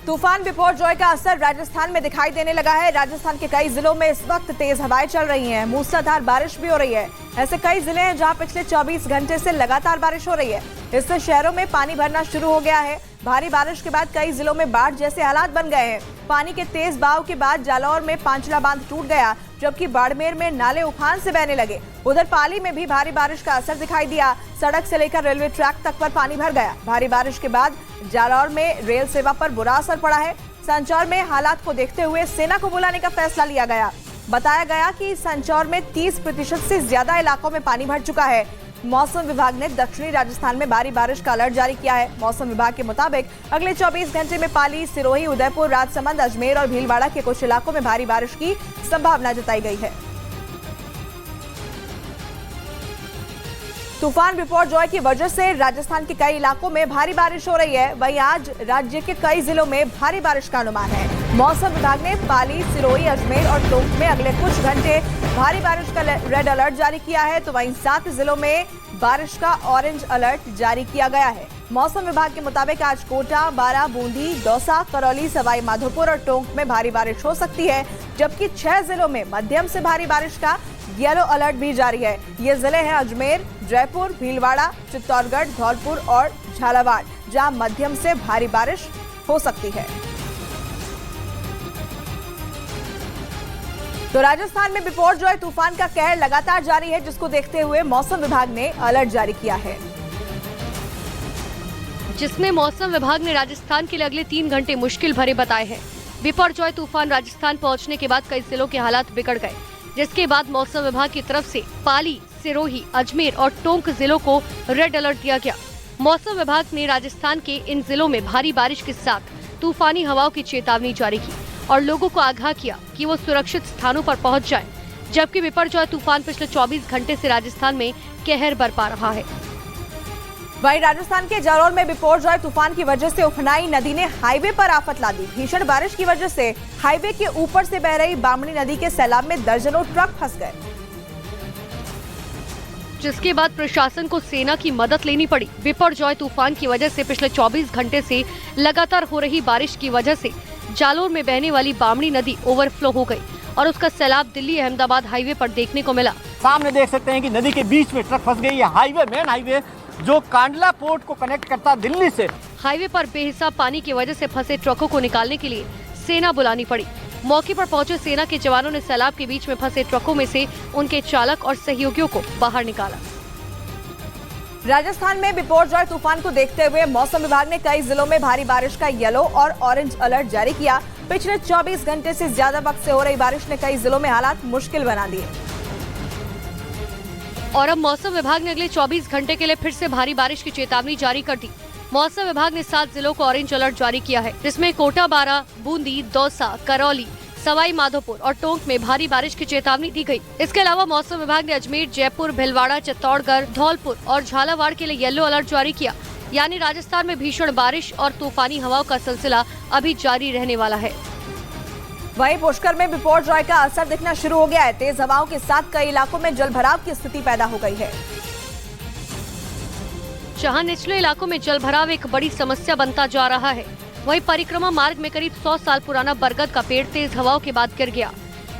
तूफान बिपरजॉय का असर राजस्थान में दिखाई देने लगा है। राजस्थान के कई जिलों में इस वक्त तेज हवाएं चल रही हैं, मूसलाधार बारिश भी हो रही है। ऐसे कई जिले हैं जहां पिछले 24 घंटे से लगातार बारिश हो रही है। इससे शहरों में पानी भरना शुरू हो गया है। भारी बारिश के बाद कई जिलों में बाढ़ जैसे हालात बन गए हैं। पानी के तेज बहाव के बाद जालौर में पांचला बांध टूट गया, जबकि बाड़मेर में नाले उफान से बहने लगे। उधर पाली में भी भारी बारिश का असर दिखाई दिया। सड़क से लेकर रेलवे ट्रैक तक पर पानी भर गया। भारी बारिश के बाद जालौर में रेल सेवा पर बुरा असर पड़ा है। संचौर में हालात को देखते हुए सेना को बुलाने का फैसला लिया गया। बताया गया कि संचौर में 30% से ज्यादा इलाकों में पानी भर चुका है। मौसम विभाग ने दक्षिणी राजस्थान में भारी बारिश का अलर्ट जारी किया है। मौसम विभाग के मुताबिक अगले 24 घंटे में पाली, सिरोही, उदयपुर, राजसमंद, अजमेर और भीलवाड़ा के कुछ इलाकों में भारी बारिश की संभावना जताई गई है। तूफान बिपरजॉय की वजह से राजस्थान के कई इलाकों में भारी बारिश हो रही है। वहीं आज राज्य के कई जिलों में भारी बारिश का अनुमान है। मौसम विभाग ने पाली, सिरोही, अजमेर और टोंक में अगले कुछ घंटे भारी बारिश का रेड अलर्ट जारी किया है, तो वहीं 7 जिलों में बारिश का ऑरेंज अलर्ट जारी किया गया है। मौसम विभाग के मुताबिक आज कोटा, बारां, बूंदी, दौसा, करौली, सवाई माधोपुर और टोंक में भारी बारिश हो सकती है, जबकि 6 जिलों में मध्यम से भारी बारिश का येलो अलर्ट भी जारी है। ये जिले हैं अजमेर, जयपुर, भीलवाड़ा, चित्तौड़गढ़, धौलपुर और झालावाड़, जहां मध्यम से भारी बारिश हो सकती है। तो राजस्थान में बिपरजॉय तूफान का कहर लगातार जारी है, जिसको देखते हुए मौसम विभाग ने अलर्ट जारी किया है। जिसमें मौसम विभाग ने राजस्थान के लिए अगले 3 घंटे मुश्किल भरे बताए हैं। बिपरजॉय तूफान राजस्थान पहुंचने के बाद कई जिलों के हालात बिगड़ गए, जिसके बाद मौसम विभाग की तरफ से पाली, सिरोही, अजमेर और टोंक जिलों को रेड अलर्ट दिया गया। मौसम विभाग ने राजस्थान के इन जिलों में भारी बारिश के साथ तूफानी हवाओं की चेतावनी जारी की और लोगों को आगाह किया कि वो सुरक्षित स्थानों पर पहुंच जाएं, जबकि बिपरजॉय तूफान पिछले 24 घंटे से राजस्थान में कहर बरपा रहा है। वहीं राजस्थान के जालौर में बिपरजॉय तूफान की वजह से उफनाई नदी ने हाईवे पर आफत ला दी। भीषण बारिश की वजह से हाईवे के ऊपर से बह रही बामणी नदी के सैलाब में दर्जनों ट्रक फंस गए, जिसके बाद प्रशासन को सेना की मदद लेनी पड़ी। बिपरजॉय तूफान की वजह से पिछले 24 घंटे से लगातार हो रही बारिश की वजह से जालौर में बहने वाली बामणी नदी ओवरफ्लो हो गई और उसका सैलाब दिल्ली अहमदाबाद हाईवे पर देखने को मिला। सामने देख सकते हैं कि नदी के बीच में ट्रक फंस गई है। हाईवे, मेन हाईवे जो कांडला पोर्ट को कनेक्ट करता दिल्ली से, हाईवे पर बेहिसाब पानी की वजह से फंसे ट्रकों को निकालने के लिए सेना बुलानी पड़ी। मौके पर पहुंचे सेना के जवानों ने सैलाब के बीच में फंसे ट्रकों में से उनके चालक और सहयोगियों को बाहर निकाला। राजस्थान में बिपरजॉय तूफान को देखते हुए मौसम विभाग ने कई जिलों में भारी बारिश का येलो और ऑरेंज अलर्ट जारी किया। पिछले 24 घंटे से ज्यादा वक्त से हो रही बारिश ने कई जिलों में हालात मुश्किल बना दिए और अब मौसम विभाग ने अगले 24 घंटे के लिए फिर से भारी बारिश की चेतावनी जारी कर दी। मौसम विभाग ने 7 जिलों को ऑरेंज अलर्ट जारी किया है, जिसमें कोटा, बारां, बूंदी, दौसा, करौली, सवाई माधोपुर और टोंक में भारी बारिश की चेतावनी दी गई। इसके अलावा मौसम विभाग ने अजमेर, जयपुर, भीलवाड़ा, चित्तौड़गढ़, धौलपुर और झालावाड़ के लिए येलो अलर्ट जारी किया। यानी राजस्थान में भीषण बारिश और तूफानी हवाओं का सिलसिला अभी जारी रहने वाला है। वहीं पुष्कर में बिपरजॉय का असर दिखना शुरू हो गया है। तेज हवाओं के साथ कई इलाकों में जलभराव की स्थिति पैदा हो गई है। जहां निचले इलाकों में जलभराव एक बड़ी समस्या बनता जा रहा है, वहीं परिक्रमा मार्ग में करीब 100 साल पुराना बरगद का पेड़ तेज हवाओं के बाद गिर गया।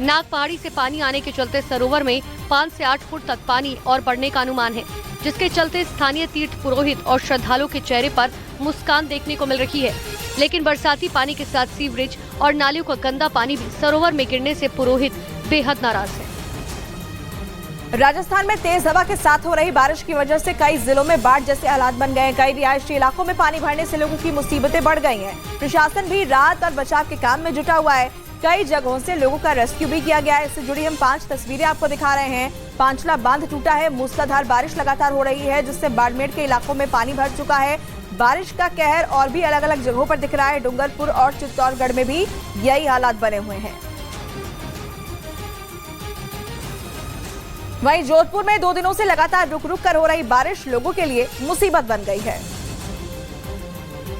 नाग पहाड़ी से पानी आने के चलते सरोवर में 5 से 8 फुट तक पानी और बढ़ने का अनुमान है, जिसके चलते स्थानीय तीर्थ पुरोहित और श्रद्धालुओं के चेहरे पर मुस्कान देखने को मिल रही है। लेकिन बरसाती पानी के साथ सीवरेज और नालियों का गंदा पानी भी सरोवर में गिरने से पुरोहित बेहद नाराज है। राजस्थान में तेज हवा के साथ हो रही बारिश की वजह से कई जिलों में बाढ़ जैसे हालात बन गए हैं। कई रिहायशी इलाकों में पानी भरने से लोगों की मुसीबतें बढ़ गई हैं। प्रशासन भी राहत और बचाव के काम में जुटा हुआ है। कई जगहों से लोगों का रेस्क्यू भी किया गया है। इससे जुड़ी हम 5 तस्वीरें आपको दिखा रहे हैं। पांचला बांध टूटा है। मूसलाधार बारिश लगातार हो रही है, जिससे बाड़मेर के इलाकों में पानी भर चुका है। बारिश का कहर और भी अलग अलग जगहों पर दिख रहा है। डूंगरपुर और चित्तौड़गढ़ में भी यही हालात बने हुए हैं। वहीं जोधपुर में 2 दिनों से लगातार रुक रुक कर हो रही बारिश लोगों के लिए मुसीबत बन गई है।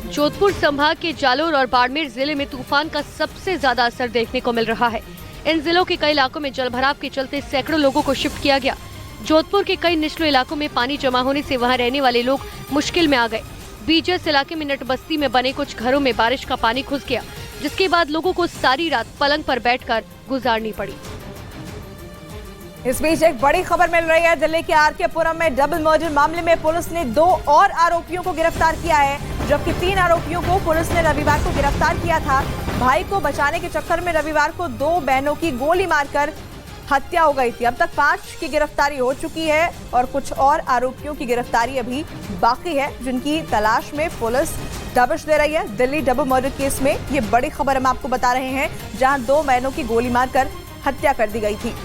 जोधपुर संभाग के जालौर और बाड़मेर जिले में तूफान का सबसे ज्यादा असर देखने को मिल रहा है। इन जिलों के कई इलाकों में जलभराव के चलते सैकड़ों लोगों को शिफ्ट किया गया। जोधपुर के कई निचले इलाकों में पानी जमा होने से वहां रहने वाले लोग मुश्किल में आ गए। बीजेस इलाके में नट बस्ती में बने कुछ घरों में बारिश का पानी घुस गया, जिसके बाद लोगों को सारी रात पलंग पर बैठकर गुजारनी पड़ी। इस बीच एक बड़ी खबर मिल रही है। दिल्ली के आर के पुरम में डबल मर्डर मामले में पुलिस ने 2 और आरोपियों को गिरफ्तार किया है, जबकि 3 आरोपियों को पुलिस ने रविवार को गिरफ्तार किया था। भाई को बचाने के चक्कर में रविवार को 2 बहनों की गोली मारकर हत्या हो गई थी। अब तक 5 की गिरफ्तारी हो चुकी है और कुछ और आरोपियों की गिरफ्तारी अभी बाकी है, जिनकी तलाश में पुलिस दबिश दे रही है। दिल्ली डबल मर्डर केस में ये बड़ी खबर हम आपको बता रहे हैं, जहां 2 बहनों की गोली मारकर हत्या कर दी गई थी।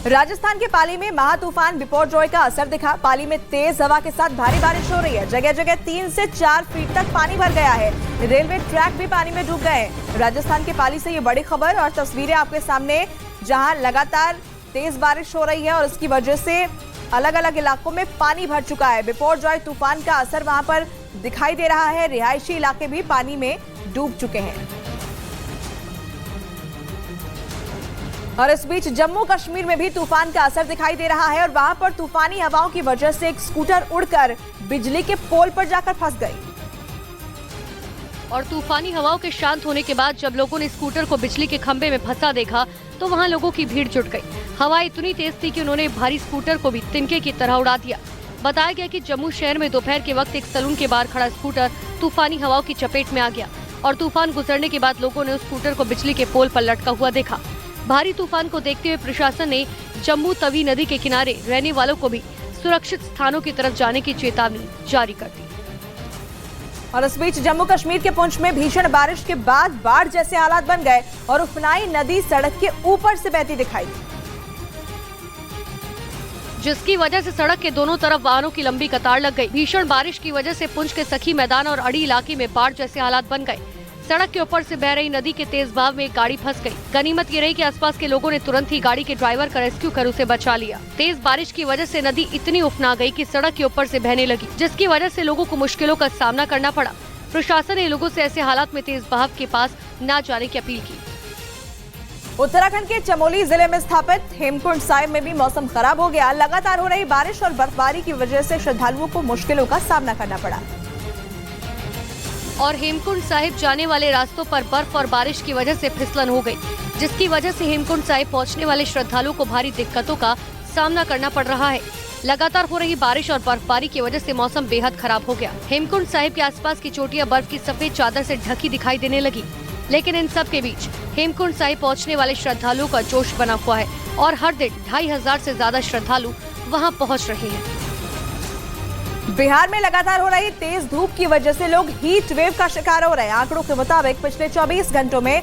राजस्थान के पाली में महा तूफान बिपरजॉय का असर दिखा। पाली में तेज हवा के साथ भारी बारिश हो रही है। जगह जगह 3 से 4 फीट तक पानी भर गया है। रेलवे ट्रैक भी पानी में डूब गए। राजस्थान के पाली से ये बड़ी खबर और तस्वीरें आपके सामने, जहां लगातार तेज बारिश हो रही है और इसकी वजह से अलग अलग इलाकों में पानी भर चुका है। बिपरजॉय तूफान का असर वहां पर दिखाई दे रहा है। रिहायशी इलाके भी पानी में डूब चुके हैं। और इस बीच जम्मू कश्मीर में भी तूफान का असर दिखाई दे रहा है और वहां पर तूफानी हवाओं की वजह से एक स्कूटर उड़कर बिजली के पोल पर जाकर फंस गई। और तूफानी हवाओं के शांत होने के बाद जब लोगों ने स्कूटर को बिजली के खंभे में फंसा देखा तो वहां लोगों की भीड़ जुट गई। हवा इतनी तेज थी कि उन्होंने भारी स्कूटर को भी तिनके की तरह उड़ा दिया। बताया गया कि जम्मू शहर में दोपहर के वक्त एक सैलून के बाहर खड़ा स्कूटर तूफानी हवाओं की चपेट में आ गया और तूफान गुजरने के बाद लोगों ने उस स्कूटर को बिजली के पोल पर लटका हुआ देखा। भारी तूफान को देखते हुए प्रशासन ने जम्मू तवी नदी के किनारे रहने वालों को भी सुरक्षित स्थानों की तरफ जाने की चेतावनी जारी कर दी। और इस बीच जम्मू कश्मीर के पुंछ में भीषण बारिश के बाद बाढ़ जैसे हालात बन गए और उफनाई नदी सड़क के ऊपर से बहती दिखाई दी, जिसकी वजह से सड़क के दोनों तरफ वाहनों की लंबी कतार लग गई। भीषण बारिश की वजह से पुंछ के सखी मैदान और अड़ी इलाके में बाढ़ जैसे हालात बन गए। सड़क के ऊपर से बह रही नदी के तेज बहाव में एक गाड़ी फंस गई। गनीमत ये रही कि आसपास के लोगों ने तुरंत ही गाड़ी के ड्राइवर का रेस्क्यू कर उसे बचा लिया। तेज बारिश की वजह से नदी इतनी उफना गई कि सड़क के ऊपर से बहने लगी, जिसकी वजह से लोगों को मुश्किलों का सामना करना पड़ा। प्रशासन ने लोगों से ऐसे हालात में तेज बहाव के पास न जाने की अपील की। उत्तराखंड के चमोली जिले में स्थापित हेमकुंड साहिब में भी मौसम खराब हो गया। लगातार हो रही बारिश और बर्फबारी की वजह से श्रद्धालुओं को मुश्किलों का सामना करना पड़ा और हेमकुंड साहिब जाने वाले रास्तों पर बर्फ और बारिश की वजह से फिसलन हो गई, जिसकी वजह से हेमकुंड साहिब पहुंचने वाले श्रद्धालुओं को भारी दिक्कतों का सामना करना पड़ रहा है। लगातार हो रही बारिश और बर्फबारी की वजह से मौसम बेहद खराब हो गया। हेमकुंड साहिब के आसपास की चोटियां बर्फ की सफेद चादर से ढकी दिखाई देने लगी, लेकिन इन सब के बीच हेमकुंड साहिब पहुंचने वाले श्रद्धालुओं का जोश बना हुआ है और हर दिन 2500 से ज्यादा श्रद्धालु वहां पहुंच रहे हैं। बिहार में लगातार हो रही तेज धूप की वजह से लोग हीट वेव का शिकार हो रहे हैं। आंकड़ों के मुताबिक पिछले 24 घंटों में